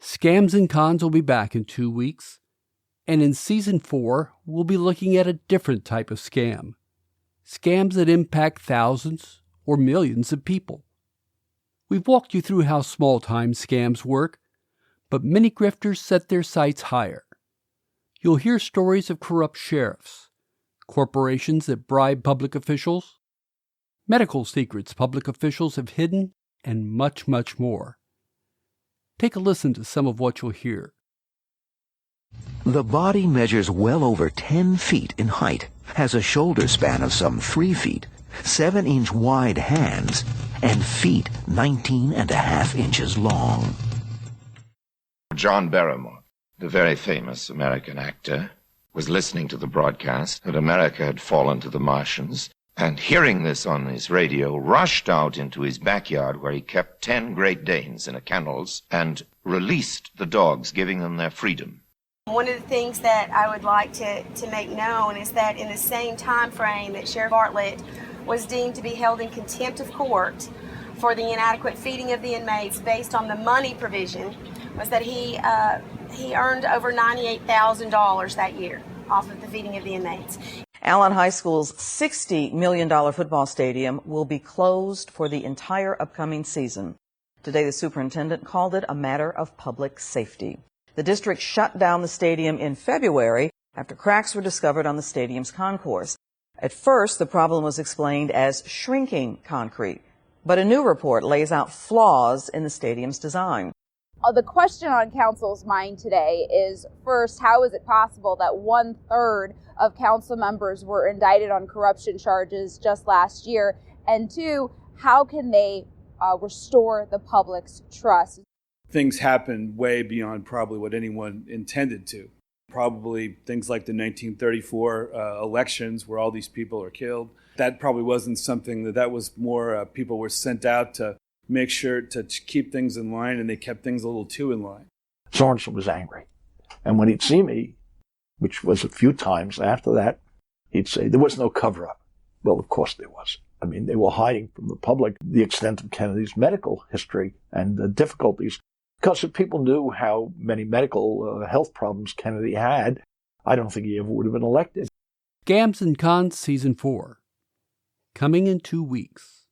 Scams and Cons will be back in 2 weeks, and in Season 4, we'll be looking at a different type of scam. Scams that impact thousands or millions of people. We've walked you through how small-time scams work, but many grifters set their sights higher. You'll hear stories of corrupt sheriffs, corporations that bribe public officials, medical secrets public officials have hidden, and much, much more. Take a listen to some of what you'll hear. The body measures well over 10 feet in height, has a shoulder span of some 3 feet, 7-inch wide hands, and feet 19.5 inches long. John Barrymore, the very famous American actor, was listening to the broadcast that America had fallen to the Martians, and hearing this on his radio, rushed out into his backyard where he kept 10 Great Danes in a kennels and released the dogs, giving them their freedom. One of the things that I would like to make known is that in the same time frame that Sheriff Bartlett was deemed to be held in contempt of court for the inadequate feeding of the inmates based on the money provision, was that he earned over $98,000 that year off of the feeding of the inmates. Allen High School's $60 million football stadium will be closed for the entire upcoming season. Today, the superintendent called it a matter of public safety. The district shut down the stadium in February after cracks were discovered on the stadium's concourse. At first, the problem was explained as shrinking concrete, but a new report lays out flaws in the stadium's design. The question on council's mind today is, first, how is it possible that 1/3 of council members were indicted on corruption charges just last year? And two, how can they restore the public's trust? Things happened way beyond probably what anyone intended to. Probably things like the 1934 elections where all these people are killed. That probably wasn't something that was more people were sent out to make sure to keep things in line, and they kept things a little too in line. Sorensen was angry. And when he'd see me, which was a few times after that, he'd say, there was no cover-up. Well, of course there was. I mean, they were hiding from the public the extent of Kennedy's medical history and the difficulties. Because if people knew how many medical health problems Kennedy had, I don't think he ever would have been elected. Scams and Cons Season 4, coming in 2 weeks.